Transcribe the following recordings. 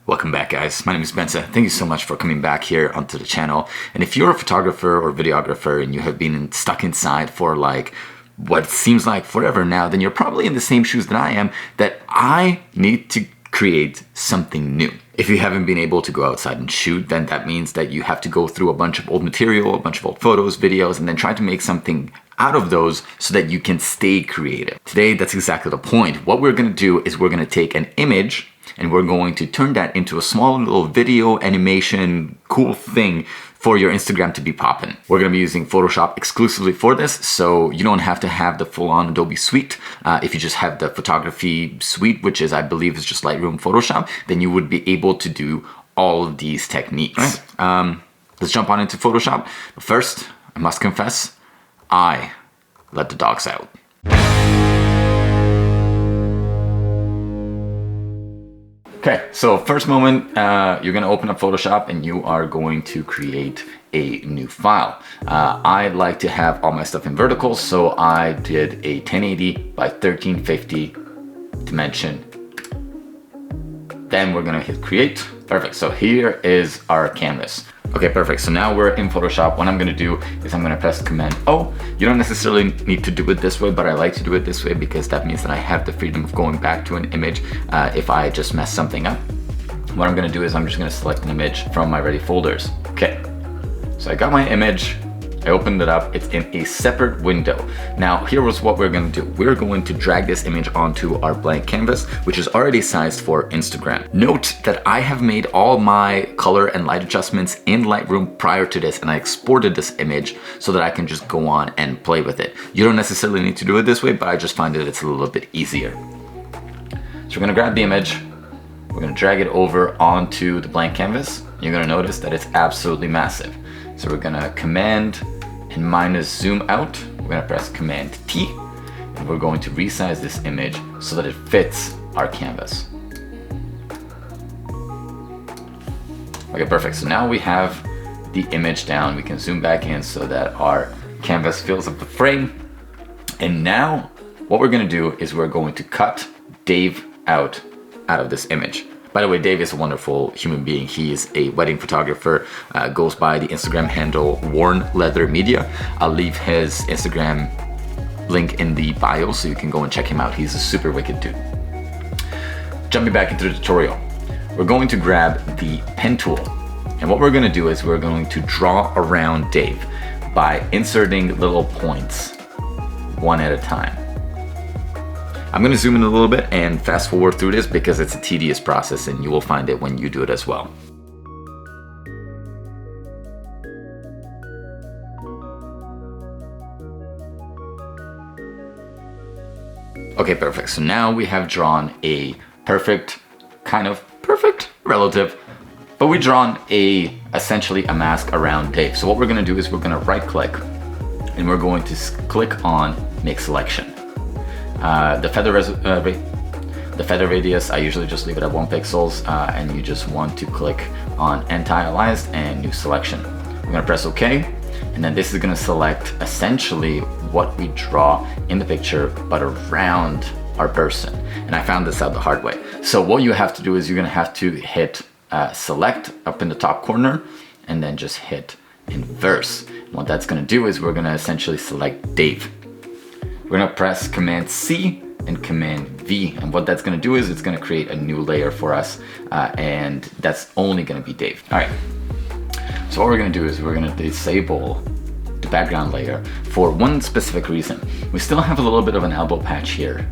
Welcome back, guys. My name is Benza. Thank you so much for coming back here onto the channel. And if you're a photographer or videographer and you have been stuck inside for like what seems like forever now, then you're probably in the same shoes that I am, that I need to create something new. If you haven't been able to go outside and shoot, then that means that you have to go through a bunch of old material, a bunch of old photos, videos, and then try to make something out of those so that you can stay creative. Today, that's exactly the point. What we're gonna do is we're gonna take an image and we're going to turn that into a small little video animation cool thing for your Instagram to be popping. We're gonna be using Photoshop exclusively for this, so you don't have to have the full-on Adobe suite. If you just have the photography suite, which is, I believe, is just Lightroom Photoshop, then you would be able to do all of these techniques. Right. Let's jump on into Photoshop. But first, I must confess, I let the dogs out. Okay, so first moment, you're gonna open up Photoshop and you are going to create a new file. I like to have all my stuff in vertical, so I did a 1080 by 1350 dimension. Then we're gonna hit create. Perfect, so here is our canvas. Okay, perfect, so now we're in Photoshop. What I'm gonna do is I'm gonna press Command O. You don't necessarily need to do it this way, but I like to do it this way because that means that I have the freedom of going back to an image if I just mess something up. What I'm gonna do is I'm just gonna select an image from my ready folders. Okay, so I got my image. I opened it up, it's in a separate window. Now, here was what we're gonna do. We're going to drag this image onto our blank canvas, which is already sized for Instagram. Note that I have made all my color and light adjustments in Lightroom prior to this, and I exported this image so that I can just go on and play with it. You don't necessarily need to do it this way, but I just find that it's a little bit easier. So we're gonna grab the image, we're gonna drag it over onto the blank canvas. You're gonna notice that it's absolutely massive. So we're gonna Command and minus zoom out. We're gonna press Command T, and we're going to resize this image so that it fits our canvas. Okay, perfect. So now we have the image down. We can zoom back in so that our canvas fills up the frame. And now what we're gonna do is we're going to cut Dave out of this image. By the way, Dave is a wonderful human being. He is a wedding photographer, goes by the Instagram handle Worn Leather Media. I'll leave his Instagram link in the bio so you can go and check him out. He's a super wicked dude. Jumping back into the tutorial, we're going to grab the pen tool. And what we're gonna do is we're going to draw around Dave by inserting little points one at a time. I'm gonna zoom in a little bit and fast forward through this because it's a tedious process and you will find it when you do it as well. Okay, perfect. So now we have drawn a perfect, relative, but we've drawn essentially a mask around Dave. So what we're gonna do is we're gonna right click and we're going to click on Make Selection. The feather radius, I usually just leave it at 1 pixels, and you just want to click on Anti-Aliased and New Selection. We're gonna press OK, and then this is gonna select essentially what we draw in the picture, but around our person. And I found this out the hard way. So what you have to do is you're gonna have to hit Select up in the top corner, and then just hit Inverse. And what that's gonna do is we're gonna essentially select Dave. We're gonna press Command C and Command V, and what that's gonna do is it's gonna create a new layer for us, and that's only gonna be Dave. All right, so what we're gonna do is we're gonna disable the background layer for one specific reason. We still have a little bit of an elbow patch here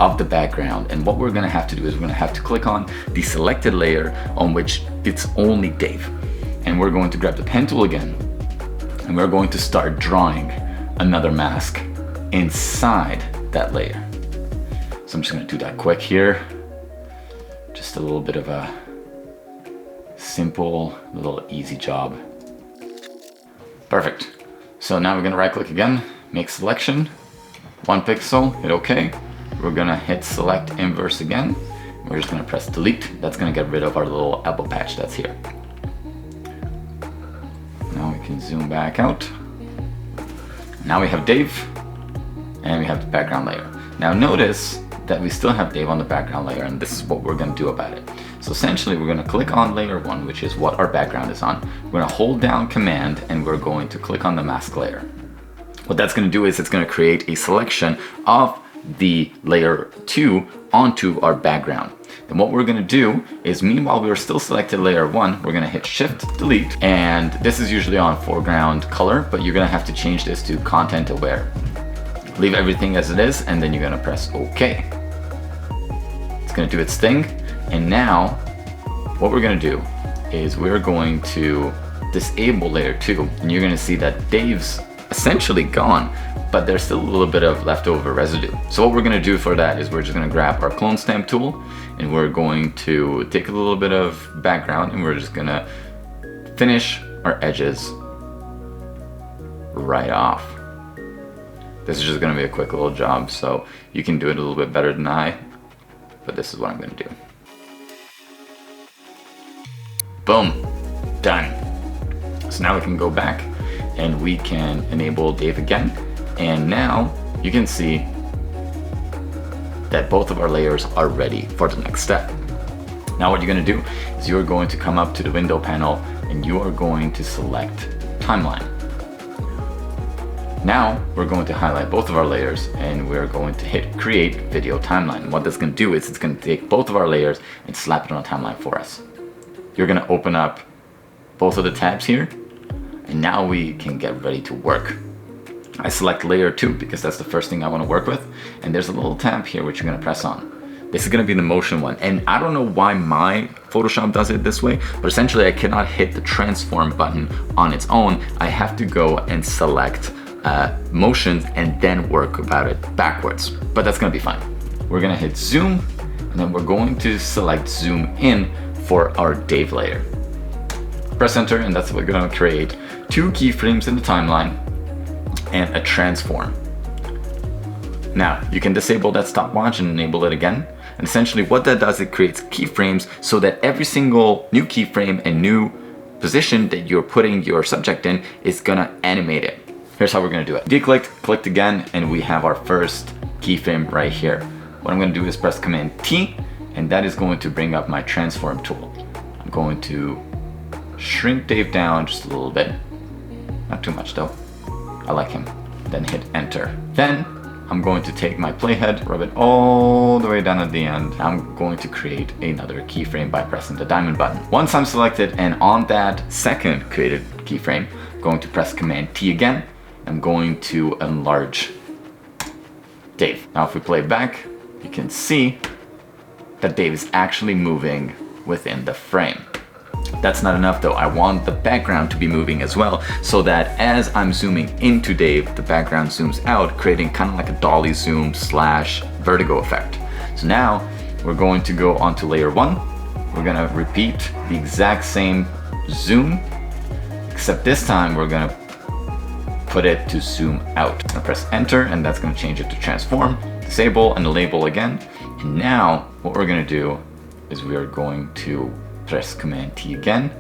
of the background, and what we're gonna have to do is we're gonna have to click on the selected layer on which it's only Dave. And we're going to grab the pen tool again, and we're going to start drawing another mask inside that layer. So I'm just gonna do that quick here. Just a little bit of a simple, little easy job. Perfect. So now we're gonna right click again, make selection, 1 pixel, hit OK. We're gonna hit select inverse again. We're just gonna press delete. That's gonna get rid of our little elbow patch that's here. Now we can zoom back out. Now we have Dave, and we have the background layer. Now notice that we still have Dave on the background layer, and this is what we're going to do about it. So essentially we're going to click on layer 1, which is what our background is on. We're going to hold down Command and we're going to click on the mask layer. What that's going to do is it's going to create a selection of the layer 2 onto our background. And what we're going to do is, meanwhile we're still selected layer 1, we're going to hit Shift Delete, and this is usually on foreground color, but you're going to have to change this to content aware. Leave everything as it is, and then you're going to press OK. It's going to do its thing, and now what we're going to do is we're going to disable layer 2, and you're going to see that Dave's essentially gone, but there's still a little bit of leftover residue. So what we're going to do for that is we're just going to grab our clone stamp tool, and we're going to take a little bit of background, and we're just going to finish our edges right off. This is just going to be a quick little job, so you can do it a little bit better than I, but this is what I'm going to do. Boom, done. So now we can go back and we can enable Dave again, and now you can see that both of our layers are ready for the next step. Now what you're going to do is you're going to come up to the window panel and you are going to select timeline. Now we're going to highlight both of our layers and we're going to hit create video timeline. And what that's going to do is it's going to take both of our layers and slap it on a timeline for us. You're going to open up both of the tabs here, and now we can get ready to work. I select layer 2 because that's the first thing I want to work with, and there's a little tab here which you're going to press on. This is going to be the motion one, and I don't know why my Photoshop does it this way, but essentially I cannot hit the transform button on its own. I have to go and select motions and then work about it backwards, but that's going to be fine. We're going to hit zoom, and then we're going to select zoom in for our Dave layer. Press enter, and that's what we're going to create 2 keyframes in the timeline and a transform. Now you can disable that stopwatch and enable it again, and essentially what that does, it creates keyframes so that every single new keyframe and new position that you're putting your subject in is gonna animate it. Here's how we're gonna do it. Declicked, clicked again, and we have our first keyframe right here. What I'm gonna do is press Command T, and that is going to bring up my transform tool. I'm going to shrink Dave down just a little bit, not too much though. I like him. Then hit enter. Then I'm going to take my playhead, rub it all the way down at the end. I'm going to create another keyframe by pressing the diamond button. Once I'm selected and on that second created keyframe, I'm going to press Command T again. I'm going to enlarge Dave. Now if we play back, you can see that Dave is actually moving within the frame. That's not enough though. I want the background to be moving as well, so that as I'm zooming into Dave, the background zooms out, creating kind of like a dolly zoom slash vertigo effect. So now we're going to go onto layer 1. We're gonna repeat the exact same zoom, except this time we're gonna put it to zoom out. I'm gonna press enter, and that's gonna change it to transform, disable, and enable again. And now what we're gonna do is we are going to press Command T again,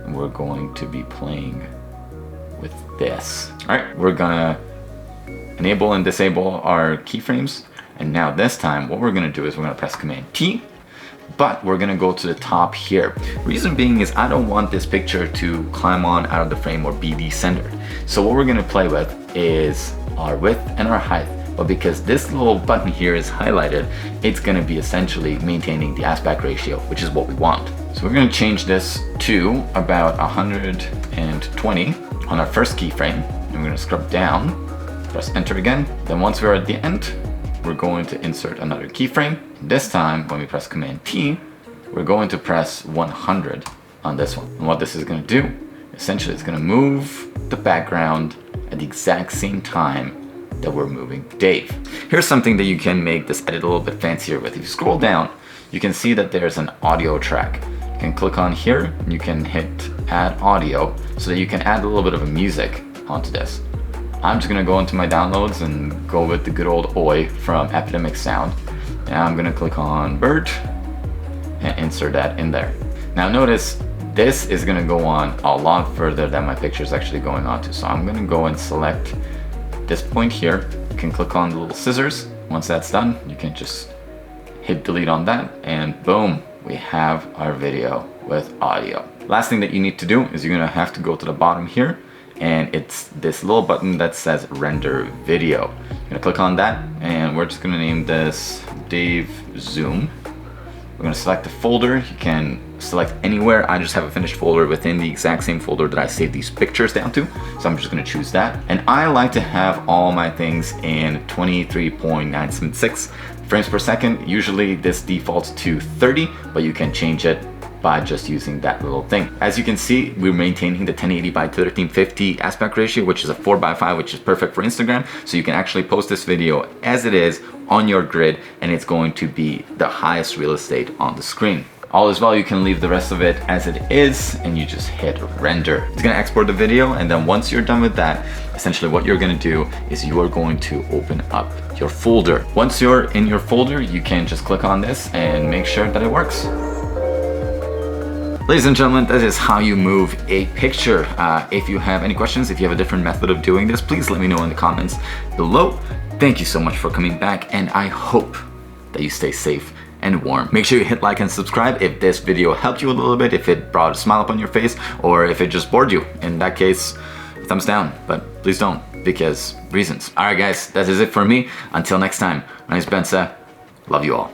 and we're going to be playing with this. All right, we're gonna enable and disable our keyframes, and now this time what we're gonna do is we're gonna press Command T, but we're gonna go to the top here. Reason being is I don't want this picture to climb on out of the frame or be decentered. So what we're gonna play with is our width and our height. But because this little button here is highlighted, it's gonna be essentially maintaining the aspect ratio, which is what we want. So we're gonna change this to about 120 on our first keyframe, and we're gonna scrub down, press enter again. Then once we're at the end, we're going to insert another keyframe. This time, when we press Command T, we're going to press 100 on this one. And what this is gonna do, essentially it's gonna move the background at the exact same time that we're moving Dave. Here's something that you can make this edit a little bit fancier with. If you scroll down, you can see that there's an audio track. You can click on here, and you can hit add audio so that you can add a little bit of a music onto this. I'm just gonna go into my downloads and go with the good old Oi from Epidemic Sound. And I'm gonna click on Bird and insert that in there. Now notice, this is gonna go on a lot further than my picture is actually going on to. So I'm gonna go and select this point here. You can click on the little scissors. Once that's done, you can just hit delete on that, and boom, we have our video with audio. Last thing that you need to do is you're gonna have to go to the bottom here, and it's this little button that says render video. You're gonna click on that, and we're just gonna name this Dave Zoom. We're gonna select the folder. You can select anywhere. I just have a finished folder within the exact same folder that I saved these pictures down to. So I'm just gonna choose that. And I like to have all my things in 23.976 frames per second. Usually this defaults to 30, but you can change it by just using that little thing. As you can see, we're maintaining the 1080 by 1350 aspect ratio, which is a 4:5, which is perfect for Instagram. So you can actually post this video as it is on your grid, and it's going to be the highest real estate on the screen. All is well, you can leave the rest of it as it is, and you just hit render. It's gonna export the video, and then once you're done with that, essentially what you're gonna do is you are going to open up your folder. Once you're in your folder, you can just click on this and make sure that it works. Ladies and gentlemen, that is how you move a picture. If you have any questions, if you have a different method of doing this, please let me know in the comments below. Thank you so much for coming back, and I hope that you stay safe and warm. Make sure you hit like and subscribe if this video helped you a little bit, if it brought a smile up on your face, or if it just bored you. In that case, thumbs down, but please don't, because reasons. All right guys, that is it for me. Until next time, my name is Benza. Love you all.